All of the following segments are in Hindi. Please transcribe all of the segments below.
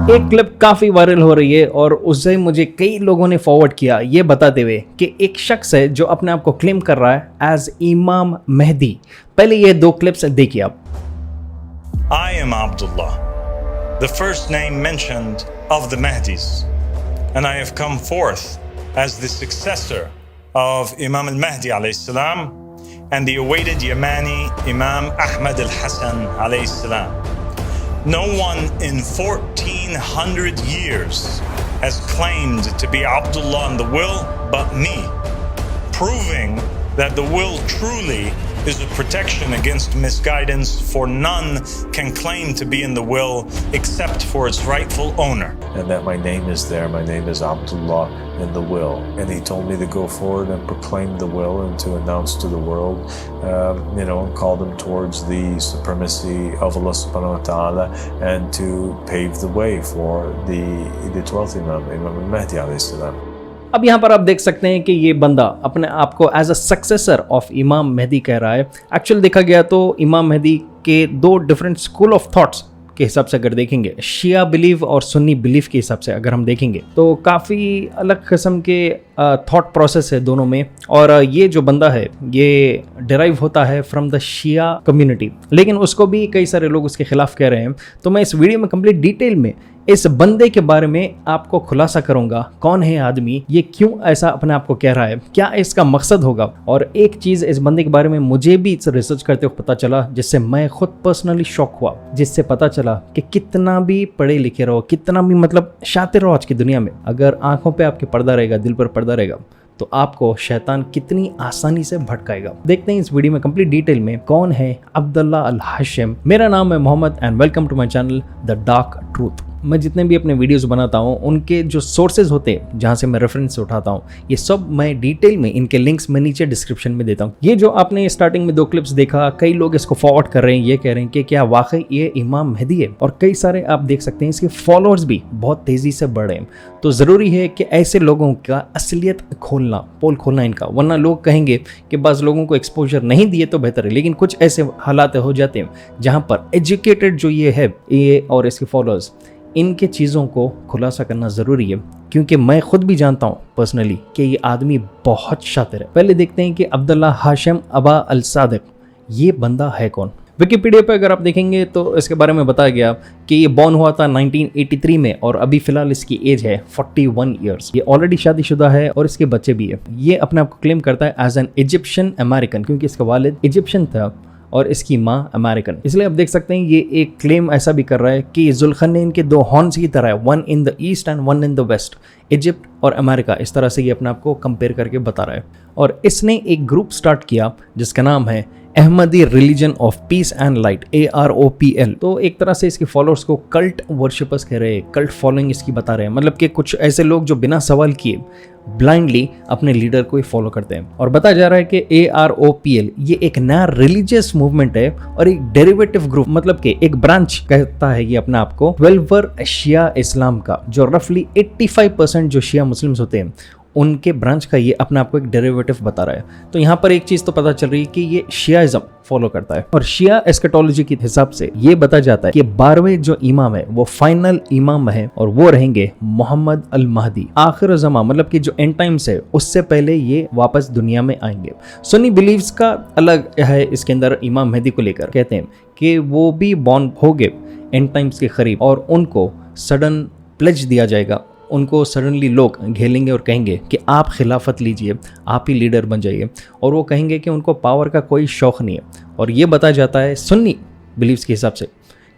एक क्लिप काफ़ी वायरल हो रही है और उससे मुझे कई लोगों ने फॉरवर्ड किया ये बताते हुए कि एक शख्स है जो अपने आप को क्लेम कर रहा है एज इमाम मेहदी। पहले ये दो क्लिप्स देखिए आप। I am Abdullah, the first name mentioned of the Mahdis, and I have come forth as the successor of Imam al-Mahdi alayhi salam and the awaited Yamani Imam Ahmad al-Hassan alayhi salam. No one in 1400 years has claimed to be Abdullah in the will but me, proving that the will truly is a protection against misguidance, for none can claim to be in the will except for its rightful owner. And that my name is there, my name is Abdullah in the will. And he told me to go forward and proclaim the will and to announce to the world, and call them towards the supremacy of Allah subhanahu wa ta'ala, and to pave the way for the 12th Imam al-Mahdi alayhi salam. अब यहाँ पर आप देख सकते हैं कि ये बंदा अपने आप को एज अ सक्सेसर ऑफ इमाम मेहदी कह रहा है। एक्चुअल देखा गया तो इमाम मेहदी के दो डिफरेंट स्कूल ऑफ थॉट्स के हिसाब से अगर देखेंगे, शिया बिलीव और सुन्नी बिलीव के हिसाब से अगर हम देखेंगे तो काफ़ी अलग किस्म के थॉट प्रोसेस है दोनों में। और ये जो बंदा है ये डिराइव होता है फ्रॉम द शिया कम्युनिटी, लेकिन उसको भी कई सारे लोग उसके खिलाफ कह रहे हैं। तो मैं इस वीडियो में कंप्लीट डिटेल में इस बंदे के बारे में आपको खुलासा करूंगा, कौन है आदमी, ये क्यों ऐसा अपने आप को कह रहा है, क्या इसका मकसद होगा। और एक चीज़ इस बंदे के बारे में मुझे भी रिसर्च करते हुए पता चला, जिससे मैं खुद पर्सनली शॉक हुआ, जिससे पता चला कि कितना भी पढ़े लिखे रहो, कितना भी मतलब शातिर रहो आज की दुनिया में, अगर आंखों पे आपके पर्दा रहेगा, दिल पर पर्दा रहेगा, तो आपको शैतान कितनी आसानी से भटकाएगा। देखते हैं इस वीडियो में कंप्लीट डिटेल में कौन है अब्दुल्ला अल हाशिम। मेरा नाम है Mohammed and welcome to my channel the dark truth. मैं जितने भी अपने वीडियोस बनाता हूँ उनके जो सोर्सेज होते हैं जहाँ से मैं रेफरेंस उठाता हूँ, ये सब मैं डिटेल में इनके लिंक्स मैं नीचे डिस्क्रिप्शन में देता हूँ। ये जो आपने स्टार्टिंग में दो क्लिप्स देखा, कई लोग इसको फॉरवर्ड कर रहे हैं, ये कह रहे हैं कि क्या वाकई ये इमाम मेहदी है, और कई सारे आप देख सकते हैं इसके फॉलोअर्स भी बहुत तेज़ी से बढ़ रहे हैं। तो ज़रूरी है कि ऐसे लोगों का असलियत खोलना, पोल खोलना इनका, वरना लोग कहेंगे कि बस लोगों को एक्सपोजर नहीं दिए तो बेहतर है। लेकिन कुछ ऐसे हालात हो जाते हैं जहाँ पर एजुकेटेड जो ये है, ये और इसके फॉलोअर्स, इनके चीज़ों को खुलासा करना ज़रूरी है, क्योंकि मैं खुद भी जानता हूँ पर्सनली कि ये आदमी बहुत शातिर है। पहले देखते हैं कि अब्दुल्ला हाशिम अबा अल सादिक, ये बंदा है कौन। विकिपीडिया पे अगर आप देखेंगे तो इसके बारे में बताया गया कि ये बॉर्न हुआ था 1983 में और अभी फ़िलहाल इसकी एज है 41 ईयर्स। ये ऑलरेडी शादीशुदा है और इसके बच्चे भी है। ये अपने आप को क्लेम करता है एज एन इजिप्शियन अमेरिकन, क्योंकि इसका वालिद इजिप्शियन था और इसकी माँ अमेरिकन। इसलिए आप देख सकते हैं ये एक क्लेम ऐसा भी कर रहा है कि जुल्करनैन के दो हॉर्न्स की तरह है, one in the east and one in the west, Egypt और अमेरिका। इस तरह से ये अपने आप को कंपेयर करके बता रहा है। और इसने एक ग्रुप स्टार्ट किया जिसका नाम है Ahmadi religion of peace and light, AROPL। तो एक तरह से इसके फॉलोअर्स को कल्ट वर्शिपर्स कह रहे हैं, कल्ट फॉलोइंग इसकी बता रहे हैं। मतलब कि कुछ ऐसे लोग जो बिना सवाल किए ब्लाइंडली अपने लीडर को ही फॉलो करते हैं। और बताया जा रहा है कि AROPL ये एक नया रिलीजियस मूवमेंट है और एक डेरिवेटिव ग्रुप, मतलब कि एक ब्रांच कहता है ये अपने आप को 12 शिया इस्लाम का, जो रफली 85% जो शिया मुस्लिम्स होते हैं उनके ब्रांच का ये अपने आप को एक डेरिवेटिव बता रहा है। तो यहाँ पर एक चीज़ तो पता चल रही है कि ये शियाइज्म फॉलो करता है। और शिया एस्केटोलॉजी के हिसाब से ये बताया जाता है कि 12वें जो इमाम है वो फाइनल इमाम है और वो रहेंगे मोहम्मद अल महदी। आखिर ज़मा मतलब कि जो एंड टाइम्स है उससे पहले ये वापस दुनिया में आएंगे। सुन्नी बिलीव्स का अलग है इसके अंदर इमाम मेहदी को लेकर, कहते हैं कि वो भी बॉर्न हो गए एंड टाइम्स के करीब और उनको सडन प्लेज दिया जाएगा। उनको सडनली लोग घेलेंगे और कहेंगे कि आप खिलाफत लीजिए, आप ही लीडर बन जाइए, और वो कहेंगे कि उनको पावर का कोई शौक़ नहीं है। और ये बताया जाता है सुन्नी बिलीव्स के हिसाब से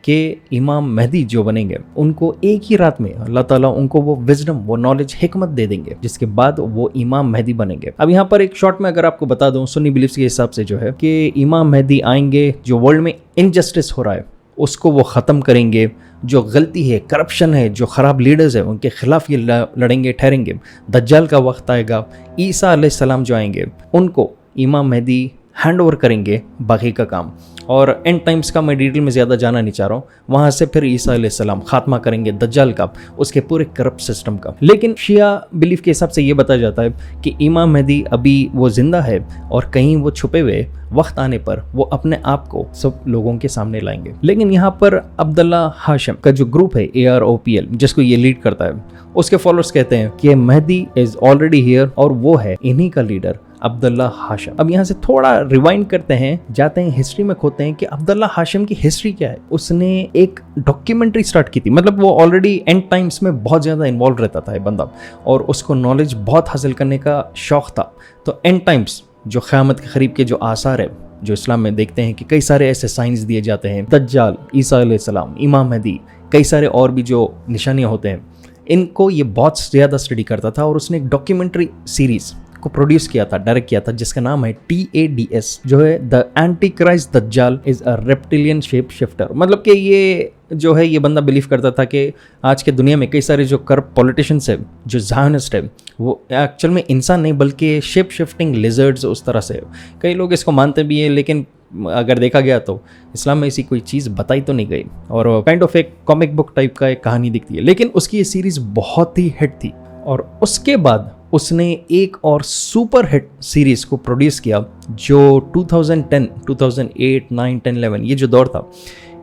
कि इमाम मेहदी जो बनेंगे उनको एक ही रात में अल्लाह ताला उनको वो विजडम, वो नॉलेज, हिकमत दे देंगे, जिसके बाद वो इमाम मेहदी बनेंगे। अब यहाँ पर एक शॉर्ट में अगर आपको बता दूँ, सुन्नी बिलीव्स के हिसाब से जो है कि इमाम मेहदी आएंगे, जो वर्ल्ड में इनजस्टिस हो रहा है उसको वो ख़त्म करेंगे, जो गलती है, करप्शन है, जो ख़राब लीडर्स हैं उनके खिलाफ ये लड़ेंगे, ठहरेंगे। दज्जाल का वक्त आएगा, ईसा अलैहिस्सलाम जो आएंगे उनको इमाम मेहदी हैंड ओवर करेंगे बाकी का काम। और एंड टाइम्स का मैं डिटेल में ज़्यादा जाना नहीं चाह रहा हूँ। वहाँ से फिर ईसा अलैहिस्सलाम खात्मा करेंगे दज्जाल का, उसके पूरे करप्ट सिस्टम का। लेकिन शिया बिलीफ के हिसाब से ये बताया जाता है कि इमाम मेहदी अभी वो जिंदा है और कहीं वो छुपे हुए, वक्त आने पर वो अपने आप को सब लोगों के सामने लाएंगे। लेकिन यहाँ पर अब्दुल्ला हाशिम का जो ग्रुप है AROPL, जिसको ये लीड करता है, उसके फॉलोअर्स कहते हैं कि मेहदी इज ऑलरेडी हियर और वो है इन्हीं का लीडर अब्दुल्ला हाशिम। अब यहाँ से थोड़ा रिवाइंड करते हैं, जाते हैं हिस्ट्री में, खोते हैं कि अब्दुल्ला हाशिम की हिस्ट्री क्या है। उसने एक डॉक्यूमेंट्री स्टार्ट की थी, मतलब वो ऑलरेडी एंड टाइम्स में बहुत ज़्यादा इन्वॉल्व रहता था ये बंदा, और उसको नॉलेज बहुत हासिल करने का शौक था। तो एंड टाइम्स जो क़यामत के करीब के जो आसार है, जो इस्लाम में देखते हैं कि कई सारे ऐसे साइंस दिए जाते हैं, दज्जाल, ईसा अलैहिस्सलाम, इमाम मेहदी, कई सारे और भी जो निशानियाँ होते हैं, इनको ये बहुत ज़्यादा स्टडी करता था। और उसने एक डॉक्यूमेंट्री सीरीज़ को प्रोड्यूस किया था, डायरेक्ट किया था, जिसका नाम है TADS, जो है द एंटीक्राइस्ट दज्जाल is a reptilian shape shifter. मतलब कि ये जो है, ये बंदा बिलीव करता था कि आज के दुनिया में कई सारे जो करप्ट पॉलिटिशियंस है, जो ज़ायोनिस्ट है, वो एक्चुअल में इंसान नहीं बल्कि शेप शिफ्टिंग लिजर्ड्स उस तरह से है। कई लोग इसको मानते भी हैं, लेकिन अगर देखा गया तो इस्लाम में ऐसी कोई चीज़ बताई तो नहीं गई, और काइंड ऑफ एक कॉमिक बुक टाइप का एक कहानी दिखती है। लेकिन उसकी ये सीरीज़ बहुत ही हिट थी, और उसके बाद उसने एक और सुपर हिट सीरीज़ को प्रोड्यूस किया, जो 2010, 2008, 9, 10, 11 ये जो दौर था,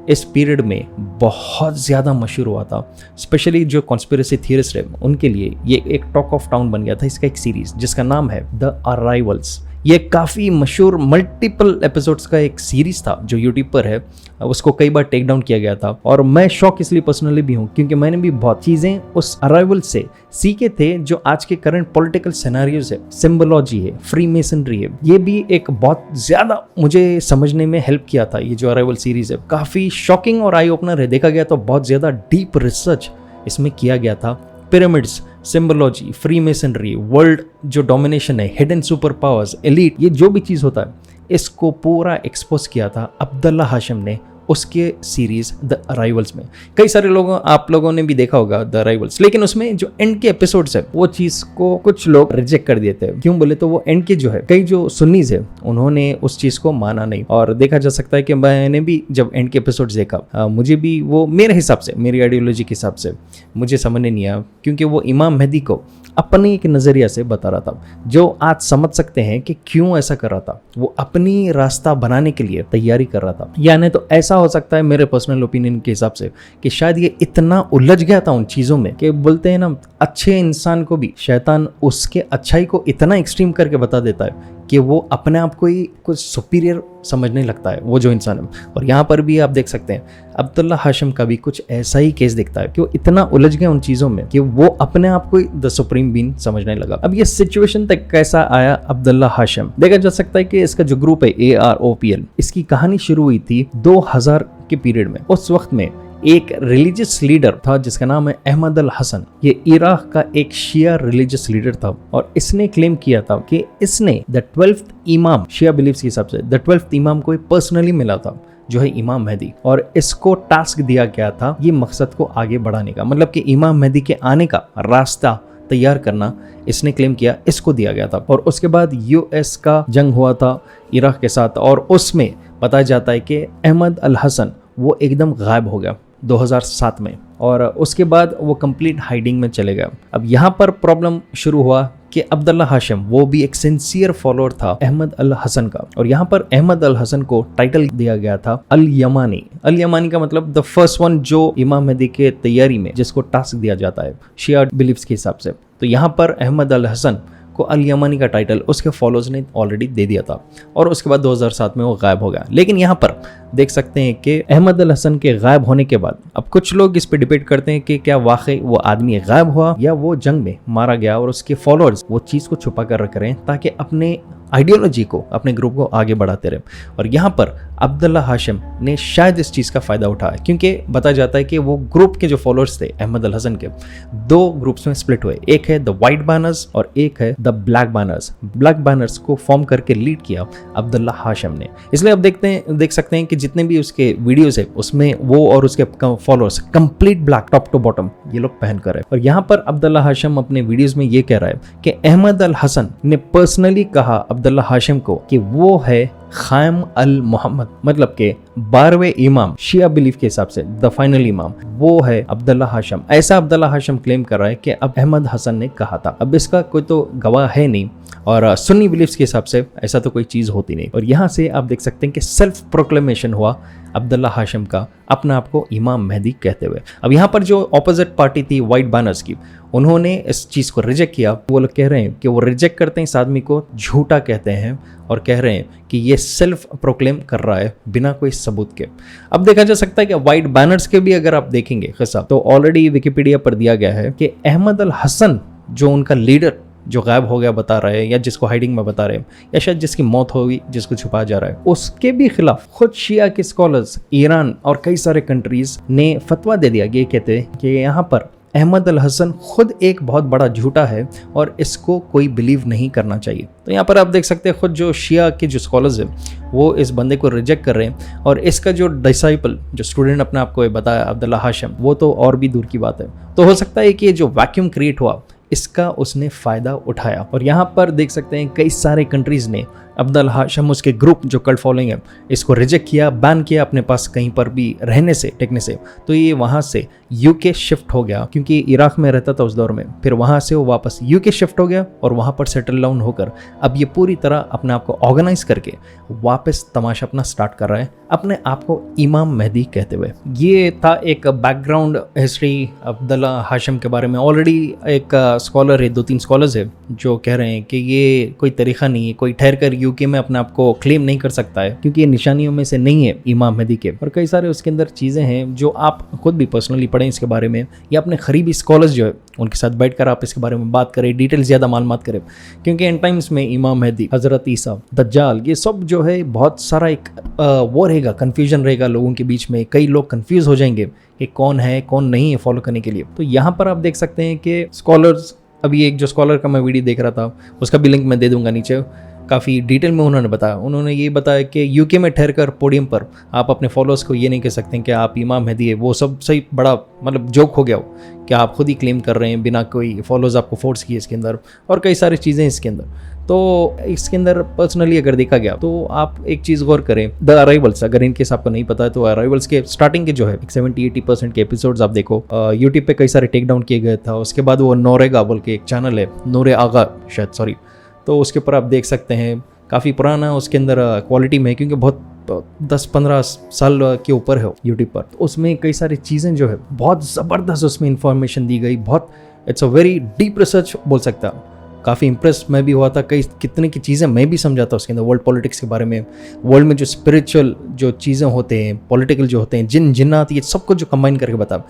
इस पीरियड में बहुत ज़्यादा मशहूर हुआ था। स्पेशली जो कॉन्स्पिरेसी थियरिस्ट है उनके लिए ये एक टॉक ऑफ टाउन बन गया था। इसका एक सीरीज़ जिसका नाम है द अराइवल्स। ये काफ़ी मशहूर मल्टीपल एपिसोड्स का एक सीरीज़ था जो यूट्यूब पर है। उसको कई बार टेक डाउन किया गया था, और मैं शौक इसलिए पर्सनली भी हूँ क्योंकि मैंने भी बहुत चीज़ें उस अराइवल से सीखे थे जो आज के करंट पॉलिटिकल सिनेरियोज है, सिंबोलॉजी है, फ्री मेसनरी है। ये भी एक बहुत ज़्यादा मुझे समझने में हेल्प किया था। ये जो अराइवल सीरीज़ है काफ़ी शॉकिंग और आई ओपनर है। देखा गया तो बहुत ज़्यादा डीप रिसर्च इसमें किया गया था। Pyramids, symbology, free masonry, world जो डोमिनेशन है, हिडन सुपर पावर्स, एलीट, ये जो भी चीज़ होता है, इसको पूरा एक्सपोज किया था अब्दुल्ला हाशिम ने उसके सीरीज द अराइवल्स में। कई सारे लोगों, आप लोगों ने भी देखा होगा द अराइवल्स, लेकिन उसमें जो एंड के एपिसोड्स है वो चीज़ को कुछ लोग रिजेक्ट कर देते हैं। क्यों बोले तो वो एंड के जो है, कई जो सुन्नीज है उन्होंने उस चीज़ को माना नहीं। और देखा जा सकता है कि मैंने भी जब एंड के एपिसोड्स देखा, मुझे भी वो मेरे हिसाब से, मेरी आइडियोलॉजी के हिसाब से मुझे समझ नहीं आया, क्योंकि वो इमाम मेहदी को अपने एक नज़रिया से बता रहा था, जो आज समझ सकते हैं कि क्यों ऐसा कर रहा था। वो अपनी रास्ता बनाने के लिए तैयारी कर रहा था। यानी तो ऐसा हो सकता है मेरे पर्सनल ओपिनियन के हिसाब से कि शायद ये इतना उलझ गया था उन चीज़ों में कि बोलते हैं ना, अच्छे इंसान को भी शैतान उसके अच्छाई को इतना एक्सट्रीम करके बता देता है कि वो अपने आप को ही कुछ सुपीरियर समझने लगता है, वो जो इंसान है। और यहाँ पर भी आप देख सकते हैं अब्दुल्ला हाशिम का भी कुछ ऐसा ही केस दिखता है कि वो इतना उलझ गया उन चीज़ों में कि वो अपने आप को ही द सुप्रीम बीइंग समझने लगा। अब ये सिचुएशन तक कैसा आया अब्दुल्ला हाशिम, देखा जा सकता है कि इसका जो ग्रुप है AROPL, इसकी कहानी शुरू हुई थी 2000 के पीरियड में। उस वक्त में एक रिलीजियस लीडर था जिसका नाम है अहमद अल हसन। ये इराक का एक शिया रिलीजियस लीडर था, और इसने क्लेम किया था कि इसने द 12th इमाम, शिया बिलीव्स के हिसाब से द 12th इमाम को पर्सनली मिला था, जो है इमाम मेहदी, और इसको टास्क दिया गया था ये मकसद को आगे बढ़ाने का, मतलब कि इमाम मेहदी के आने का रास्ता तैयार करना इसने क्लेम किया, इसको दिया गया था। और उसके बाद US का जंग हुआ था इराक के साथ, और उसमें बताया जाता है कि अहमद अल हसन वो एकदम गायब हो गया 2007 में, और उसके बाद वो कंप्लीट हाइडिंग में चले गए। अब यहाँ पर प्रॉब्लम शुरू हुआ कि अब्दुल्ला हाशिम वो भी एक सिंसियर फॉलोअर था अहमद अल हसन का, और यहाँ पर अहमद अल हसन को टाइटल दिया गया था अल यमानी। अल यमानी का मतलब द फर्स्ट वन जो इमाम मेहदी के तैयारी में जिसको टास्क दिया जाता है शिया बिलीव्स के हिसाब से। तो यहाँ पर अहमद अल हसन को अल यमानी का टाइटल उसके फॉलोअर्स ने ऑलरेडी दे दिया था, और उसके बाद 2007 में वो गायब हो गया। लेकिन यहाँ पर देख सकते हैं कि अहमद अल हसन के गायब होने के बाद अब कुछ लोग इस पे डिबेट करते हैं कि क्या वाकई वो आदमी गायब हुआ या वो जंग में मारा गया, और उसके फॉलोअर्स वो चीज़ को छुपा कर रख रहे हैं ताकि अपने आइडियोलॉजी को, अपने ग्रुप को आगे बढ़ाते रहे। और यहाँ पर अब्दुल्ला हाशिम ने शायद इस चीज़ का फ़ायदा उठाया, क्योंकि बताया जाता है कि वो ग्रुप के जो फॉलोअर्स थे अहमद अल हसन के, दो ग्रुप्स में स्प्लिट हुए। एक है द वाइट बैनर्स और एक है the black banners. Black banners को फॉर्म करके लीड किया अब्दुल्ला हाशिम ने। इसलिए अब देख सकते हैं कि जितने भी उसके वीडियोस है उसमें वो और उसके followers complete black top to bottom ये लोग पहन कर है। और यहाँ पर अब्दुल्ला हाशिम अपने वीडियोस में ये कह रहा है कि अहमद अल हसन ने पर्सनली कहा अब्दुल्ला हाशिम को कि वो है ख़ाइम अल मोहम्मद, मतलब के 12वें इमाम शिया बिलीफ के हिसाब से द फाइनल इमाम, वो है अब्दुल्ला हाशिम। ऐसा अब्दुल्ला हाशिम क्लेम कर रहा है कि अब अहमद हसन ने कहा था। अब इसका कोई तो गवाह है नहीं, और सुन्नी बिलीफ्स के हिसाब से ऐसा तो कोई चीज़ होती नहीं। और यहाँ से आप देख सकते हैं कि सेल्फ प्रोक्लेमेशन हुआ अब्दुल्ला हाशिम का अपने आप को इमाम मेहदी कहते हुए। अब यहाँ पर जो ऑपोजिट पार्टी थी वाइट बैनर्स की, उन्होंने इस चीज़ को रिजेक्ट किया। वो लोग कह रहे हैं कि वो रिजेक्ट करते हैं इस आदमी को, झूठा कहते हैं, और कह रहे हैं कि ये सेल्फ प्रोक्लेम कर रहा है बिना कोई सबूत के। अब देखा जा सकता है कि वाइट बैनर्स के भी अगर आप देखेंगे किस्सा, तो ऑलरेडी विकिपीडिया पर दिया गया है कि अहमद अल हसन जो उनका लीडर जो गायब हो गया बता रहे हैं, या जिसको हाइडिंग में बता रहे हैं, या शायद जिसकी मौत हो गई, जिसको छुपाया जा रहा है, उसके भी खिलाफ खुद शिया के स्कॉलर्स, ईरान और कई सारे कंट्रीज ने फतवा दे दिया। ये कहते हैं कि यहाँ पर अहमद अल हसन खुद एक बहुत बड़ा झूठा है और इसको कोई बिलीव नहीं करना चाहिए। तो यहाँ पर आप देख सकते हैं खुद जो शिया के जो स्कॉलर्स हैं वो इस बंदे को रिजेक्ट कर रहे हैं, और इसका जो डिसाइपल, जो स्टूडेंट अपने आप को बताया अब्दुल्ला हाशिम, वो तो और भी दूर की बात है। तो हो सकता है कि ये जो वैक्यूम क्रिएट हुआ इसका उसने फ़ायदा उठाया। और यहाँ पर देख सकते हैं कई सारे कंट्रीज़ ने अब्दुल्ला हाशिम, उसके ग्रुप जो कल्ट फॉलोइंग है, इसको रिजेक्ट किया, बैन किया अपने पास कहीं पर भी रहने से, टेकने से। तो ये वहाँ से यूके शिफ्ट हो गया, क्योंकि इराक में रहता था उस दौर में। फिर वहाँ से वो वापस यूके शिफ्ट हो गया और वहाँ पर सेटल डाउन होकर अब ये पूरी तरह अपने आप को ऑर्गेनाइज करके वापस तमाशा अपना स्टार्ट कर रहा है, अपने आप को इमाम मेहदी कहते हुए। ये था एक बैकग्राउंड हिस्ट्री अब्दुल्ला हाशिम के बारे में। ऑलरेडी एक स्कॉलर है, 2-3 स्कॉलर्स है जो कह रहे हैं कि ये कोई तरीका नहीं है, कोई ठहर कर यूके में अपने आप को क्लेम नहीं कर सकता है, क्योंकि ये निशानियों में से नहीं है इमाम मेहदी के। और कई सारे उसके अंदर चीज़ें हैं जो आप खुद भी पर्सनली पढ़ें इसके बारे में, या अपने करीबी स्कॉलर्स जो है उनके साथ बैठकर आप इसके बारे में बात करें, डिटेल ज़्यादा मालूमात करें। क्योंकि इन टाइम्स में इमाम मेहदी, हज़रत ईसा, दज्जाल, ये सब जो है बहुत सारा एक वो रहेगा, कन्फ्यूजन रहेगा लोगों के बीच में। कई लोग कन्फ्यूज़ हो जाएंगे कि कौन है कौन नहीं है फॉलो करने के लिए। तो यहाँ पर आप देख सकते हैं कि स्कॉलर्स, अभी एक जो स्कॉलर का मैं वीडियो देख रहा था उसका भी लिंक मैं दे दूंगा नीचे, काफ़ी डिटेल में उन्होंने बताया। उन्होंने ये बताया कि यूके में ठहर कर पोडियम पर आप अपने फॉलोअर्स को ये नहीं कह सकते कि आप इमाम मेहदी है। वो सब सही बड़ा मतलब जोक हो गया हो कि आप खुद ही क्लेम कर रहे हैं बिना कोई फॉलोअर्स आपको फोर्स किए इसके अंदर, और कई सारी चीज़ें इसके अंदर। तो इसके अंदर पर्सनली अगर देखा गया तो आप एक चीज़ गौर करें, द अराइवल्स, अगर इनके आपको नहीं पता है तो अराइवल्स के स्टार्टिंग के जो है 70-80% के एपिसोड्स आप देखो, यूट्यूब पे कई सारे टेक डाउन किए गए था। उसके बाद वो नूरेगा बोल के एक चैनल है, नूरे आगा शायद, सॉरी, तो उसके ऊपर आप देख सकते हैं काफ़ी पुराना उसके अंदर क्वालिटी में, क्योंकि बहुत 10-15 साल के ऊपर है यूट्यूब पर। तो उसमें कई सारी चीज़ें जो है बहुत ज़बरदस्त उसमें इंफॉर्मेशन दी गई, बहुत it's a very deep research बोल सकता। काफ़ी इंप्रेस मैं भी हुआ था, कितने की चीज़ें मैं भी समझा था उसके अंदर, वर्ल्ड पॉलिटिक्स के बारे में, वर्ल्ड में जो स्पिरिचुअल जो चीज़ें होते हैं, पॉलिटिकल जो होते हैं, जिन्नात, ये सब कुछ जो कंबाइन करके बता।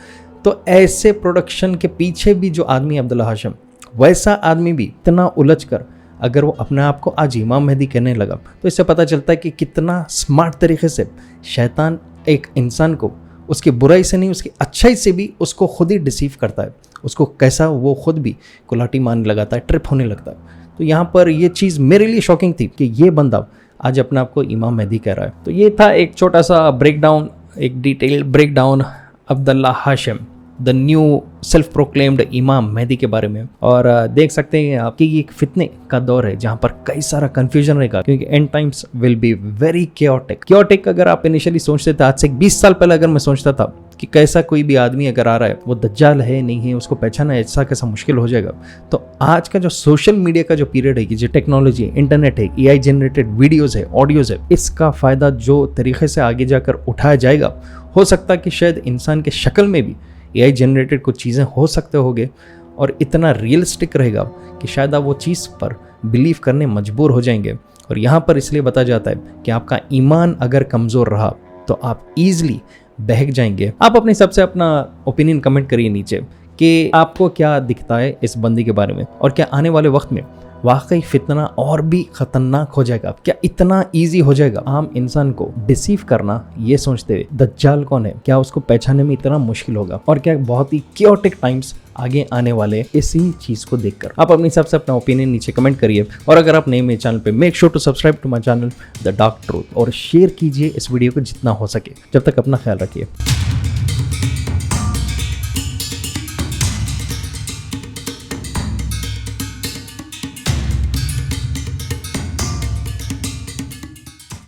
तो ऐसे प्रोडक्शन के पीछे भी जो आदमी अब्दुल्ला हाशिम, वैसा आदमी भी इतना उलझ कर अगर वो अपने आप को आज इमाम मेहदी कहने लगा, तो इससे पता चलता है कि कितना स्मार्ट तरीके से शैतान एक इंसान को उसकी बुराई से नहीं, उसकी अच्छाई से भी उसको खुद ही डिसीव करता है, उसको कैसा वो खुद भी कुलाटी मारने लगाता है, ट्रिप होने लगता है। तो यहाँ पर ये चीज़ मेरे लिए शॉकिंग थी कि ये बंदा आज अपने आप को इमाम मेहदी कह रहा है। तो ये था एक छोटा सा ब्रेक डाउन, एक detail breakdown Abdullah Hashim, the new self proclaimed imam Mahdi के बारे में। और देख सकते हैं आप कि ये एक फितने का दौर है जहाँ पर कई सारा कन्फ्यूजन रहेगा, क्योंकि and times will be very chaotic. अगर आप इनिशियली सोचते थे, आज से 20 साल पहले अगर मैं सोचता था कि कैसा कोई भी आदमी अगर आ रहा है वो दज्जाल है नहीं है, उसको पहचाना ऐसा कैसा मुश्किल हो जाएगा। तो आज का जो सोशल मीडिया का जो पीरियड है, जो टेक्नोलॉजी है, इंटरनेट है, AI जनरेटेड वीडियोज़ है, ऑडियोज़ है, इसका फ़ायदा जो तरीके से आगे जाकर उठाया जाएगा, हो सकता है कि शायद इंसान के शक्ल में भी AI जनरेटेड कुछ चीज़ें हो सकते होंगे, और इतना रियलिस्टिक रहेगा कि शायद आप वो चीज़ पर बिलीव करने मजबूर हो जाएंगे। और यहाँ पर इसलिए बताया जाता है कि आपका ईमान अगर कमज़ोर रहा तो आप ईजिली बहक जाएंगे। आप अपने हिसाब से अपना ओपिनियन कमेंट करिए नीचे कि आपको क्या दिखता है इस बंदी के बारे में, और क्या आने वाले वक्त में वाकई फितना और भी खतरनाक हो जाएगा, क्या इतना इजी हो जाएगा आम इंसान को डिसीव करना ये सोचते हुए दज्जाल कौन है, क्या उसको पहचानने में इतना मुश्किल होगा, और क्या बहुत ही क्योटिक टाइम्स आगे आने वाले इसी चीज को देखकर। आप अपने हिसाब से अपना ओपिनियन नीचे कमेंट करिए, और अगर आप नए मेरे चैनल पे, make sure to subscribe to my channel the dark truth, और शेयर कीजिए इस वीडियो को जितना हो सके। जब तक अपना ख्याल रखिए।